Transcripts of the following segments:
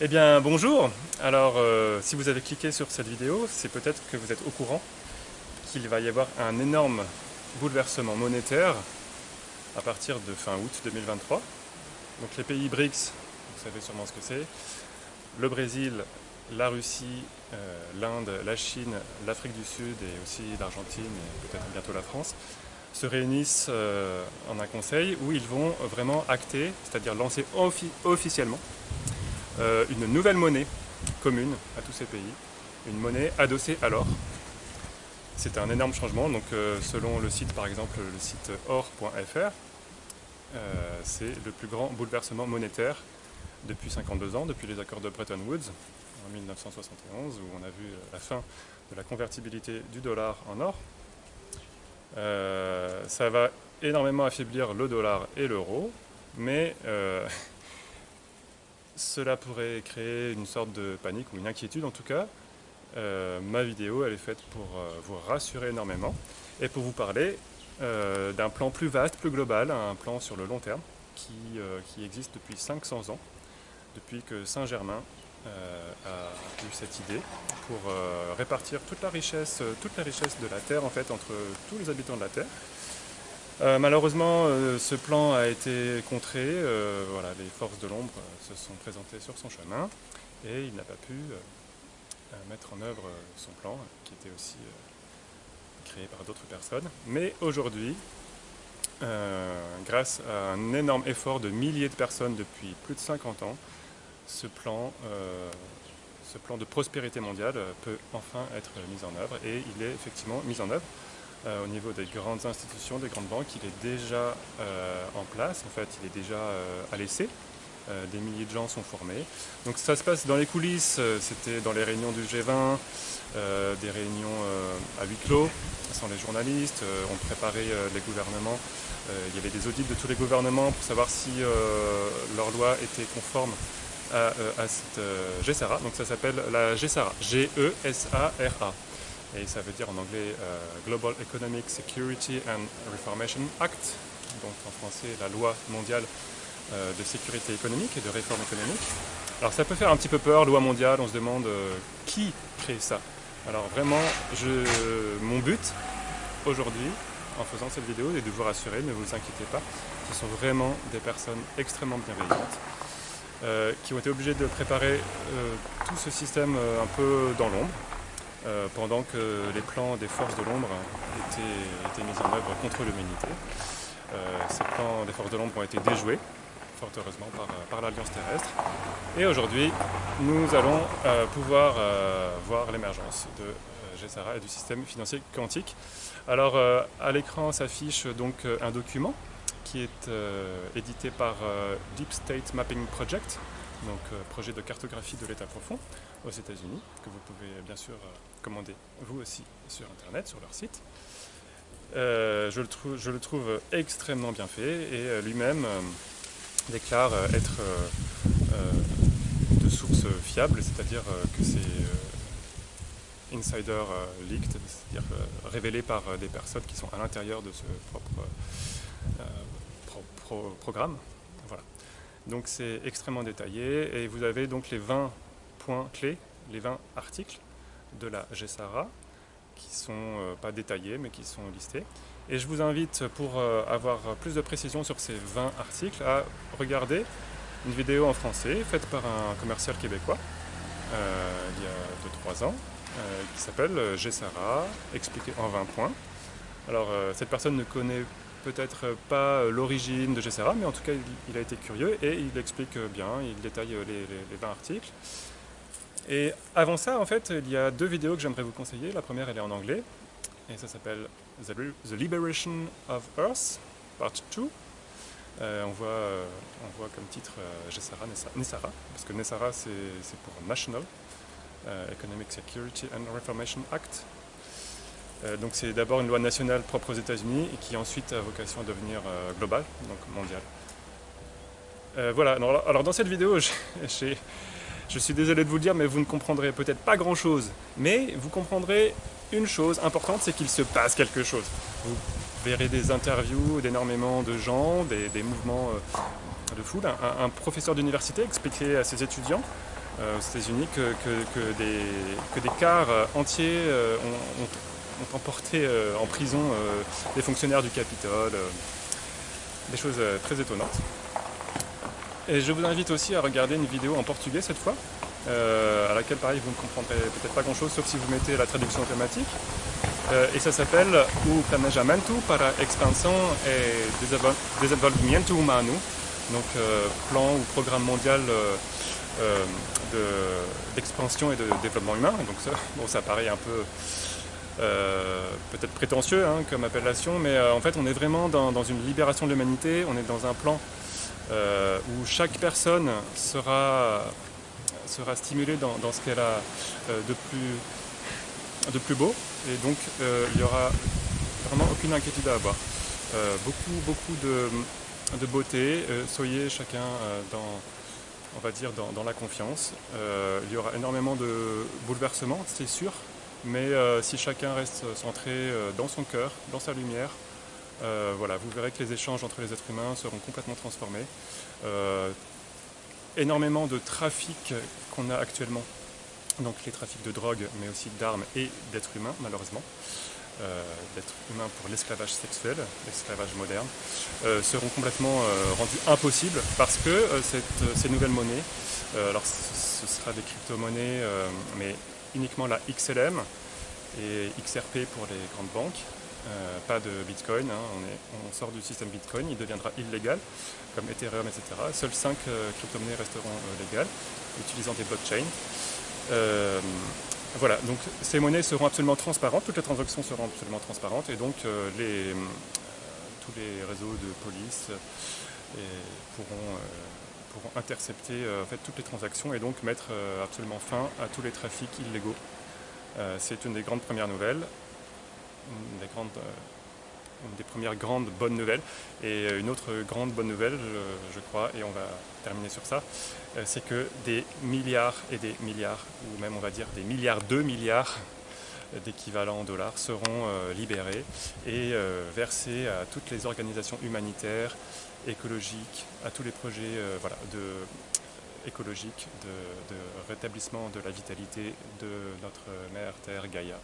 Eh bien bonjour. Alors si vous avez cliqué sur cette vidéo, c'est peut-être que vous êtes au courant qu'il va y avoir un énorme bouleversement monétaire à partir de fin août 2023. Donc les pays BRICS, vous savez sûrement ce que c'est, le Brésil, la Russie, l'Inde, la Chine, l'Afrique du Sud et aussi l'Argentine et peut-être bientôt la France, se réunissent en un conseil où ils vont vraiment acter, c'est-à-dire lancer officiellement une nouvelle monnaie commune à tous ces pays, une monnaie adossée à l'or. C'est un énorme changement, donc selon le site par exemple, le site or.fr, c'est le plus grand bouleversement monétaire depuis 52 ans, depuis les accords de Bretton Woods en 1971, où on a vu la fin de la convertibilité du dollar en or. Ça va énormément affaiblir le dollar et l'euro, mais cela pourrait créer une sorte de panique ou une inquiétude en tout cas. Ma vidéo elle est faite pour vous rassurer énormément et pour vous parler d'un plan plus vaste, plus global, un plan sur le long terme qui existe depuis 500 ans, depuis que Saint-Germain a eu cette idée pour répartir toute la richesse de la Terre en fait entre tous les habitants de la Terre. Malheureusement, ce plan a été contré. Voilà, les forces de l'ombre se sont présentées sur son chemin et il n'a pas pu mettre en œuvre son plan, qui était aussi créé par d'autres personnes. Mais aujourd'hui, grâce à un énorme effort de milliers de personnes depuis plus de 50 ans, ce plan de prospérité mondiale peut enfin être mis en œuvre et il est effectivement mis en œuvre. Au niveau des grandes institutions, des grandes banques, il est déjà en place, en fait, il est déjà à l'essai. Des milliers de gens sont formés. Donc ça se passe dans les coulisses, c'était dans les réunions du G20, des réunions à huis clos, sans les journalistes, on préparait les gouvernements, il y avait des audits de tous les gouvernements pour savoir si leur loi était conforme à cette GESARA. Donc ça s'appelle la GESARA, G-E-S-A-R-A. Et ça veut dire en anglais Global Economic Security and Reformation Act, donc en français la loi mondiale de sécurité économique et de réforme économique. Alors ça peut faire un petit peu peur, loi mondiale, on se demande qui crée ça. Alors vraiment, mon but aujourd'hui, en faisant cette vidéo, est de vous rassurer, ne vous inquiétez pas, ce sont vraiment des personnes extrêmement bienveillantes qui ont été obligées de préparer tout ce système un peu dans l'ombre, pendant que les plans des forces de l'ombre étaient mis en œuvre contre l'humanité. Ces plans des forces de l'ombre ont été déjoués, fort heureusement, par l'Alliance terrestre. Et aujourd'hui, nous allons pouvoir voir l'émergence de GESARA et du système financier quantique. Alors, à l'écran s'affiche donc un document qui est édité par Deep State Mapping Project, donc projet de cartographie de l'état profond aux États-Unis, que vous pouvez bien sûr commander vous aussi sur internet, sur leur site. Je le trouve extrêmement bien fait et lui-même déclare être de source fiable, c'est-à-dire que c'est insider leaked, c'est-à-dire révélé par des personnes qui sont à l'intérieur de ce propre programme. Voilà. Donc c'est extrêmement détaillé et vous avez donc les 20 points clés, les 20 articles de la GESARA qui sont pas détaillés mais qui sont listés. Et je vous invite, pour avoir plus de précision sur ces 20 articles, à regarder une vidéo en français faite par un commercial québécois il y a 2-3 ans qui s'appelle GESARA, expliqué en 20 points. Alors cette personne ne connaît peut-être pas l'origine de GESARA, mais en tout cas il a été curieux et il explique bien, il détaille les 20 articles. Et avant ça, en fait, il y a 2 vidéos que j'aimerais vous conseiller. La première, elle est en anglais, et ça s'appelle The Liberation of Earth, Part 2. On voit comme titre GESARA, NESARA, parce que NESARA c'est pour National Economic Security and Reformation Act. Donc c'est d'abord une loi nationale propre aux États-Unis et qui ensuite a vocation à devenir globale, donc mondiale. Voilà, alors dans cette vidéo, je suis désolé de vous le dire, mais vous ne comprendrez peut-être pas grand-chose. Mais vous comprendrez une chose importante, c'est qu'il se passe quelque chose. Vous verrez des interviews d'énormément de gens, des mouvements de foule. Un professeur d'université expliquait à ses étudiants aux États-Unis que des cars entiers ont emporté en prison des fonctionnaires du Capitole, des choses très étonnantes. Et je vous invite aussi à regarder une vidéo en portugais cette fois, à laquelle pareil vous ne comprendrez peut-être pas grand-chose sauf si vous mettez la traduction automatique. Et ça s'appelle O Planejamento para Expansão e Desenvolvimento Humano, donc plan ou programme mondial d'expansion et de développement humain. Donc ça paraît un peu peut-être prétentieux comme appellation, mais en fait on est vraiment dans une libération de l'humanité, on est dans un plan où chaque personne sera stimulée dans ce qu'elle a de plus beau, et donc il n'y aura vraiment aucune inquiétude à avoir. Beaucoup de beauté, soyez chacun on va dire dans la confiance. Il y aura énormément de bouleversements, c'est sûr, mais si chacun reste centré dans son cœur, dans sa lumière, voilà, vous verrez que les échanges entre les êtres humains seront complètement transformés. Énormément de trafic qu'on a actuellement, donc les trafics de drogue, mais aussi d'armes et d'êtres humains, malheureusement, d'êtres humains pour l'esclavage sexuel, l'esclavage moderne, seront complètement rendus impossibles parce que ces nouvelles monnaies, alors ce sera des crypto-monnaies, mais uniquement la XLM et XRP pour les grandes banques, pas de Bitcoin, on sort du système Bitcoin, il deviendra illégal, comme Ethereum, etc. Seules 5 crypto-monnaies resteront légales, utilisant des blockchains. Voilà, donc ces monnaies seront absolument transparentes, toutes les transactions seront absolument transparentes, et donc tous les réseaux de police pourront intercepter en fait, toutes les transactions et donc mettre absolument fin à tous les trafics illégaux. C'est une des grandes premières nouvelles, une des premières grandes bonnes nouvelles. Et une autre grande bonne nouvelle, je crois, et on va terminer sur ça, c'est que des milliards et des milliards, ou même on va dire des milliards de milliards d'équivalents en dollars seront libérés et versés à toutes les organisations humanitaires, écologiques, à tous les projets écologique, de rétablissement de la vitalité de notre mère Terre Gaïa.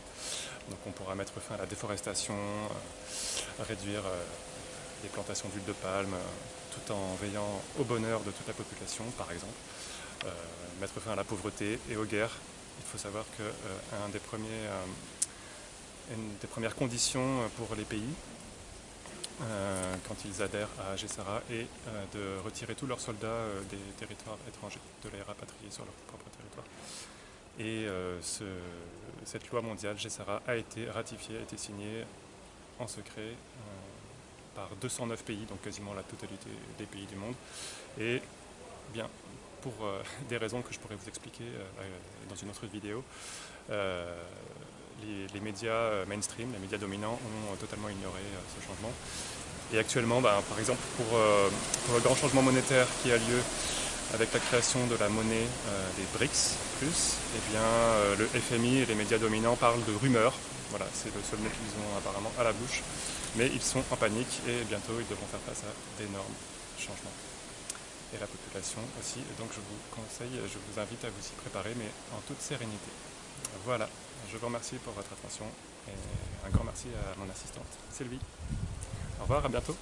Donc on pourra mettre fin à la déforestation, réduire les plantations d'huile de palme, tout en veillant au bonheur de toute la population, par exemple. Mettre fin à la pauvreté et aux guerres. Il faut savoir qu'une des premières conditions pour les pays, quand ils adhèrent à Gessara, est de retirer tous leurs soldats des territoires étrangers, de les rapatrier sur leur propre territoire. Et cette loi mondiale, Gessara, a été ratifiée, a été signée en secret par 209 pays, donc quasiment la totalité des pays du monde. Et bien, pour des raisons que je pourrais vous expliquer dans une autre vidéo, les médias mainstream, les médias dominants ont totalement ignoré ce changement. Et actuellement, par exemple, pour le grand changement monétaire qui a lieu avec la création de la monnaie des BRICS+, eh bien, le FMI et les médias dominants parlent de rumeurs. Voilà, c'est le seul mot qu'ils ont apparemment à la bouche. Mais ils sont en panique et bientôt ils devront faire face à d'énormes changements. Et la population aussi. Et donc je vous invite à vous y préparer, mais en toute sérénité. Voilà, je vous remercie pour votre attention et un grand merci à mon assistante Sylvie. Au revoir, à bientôt.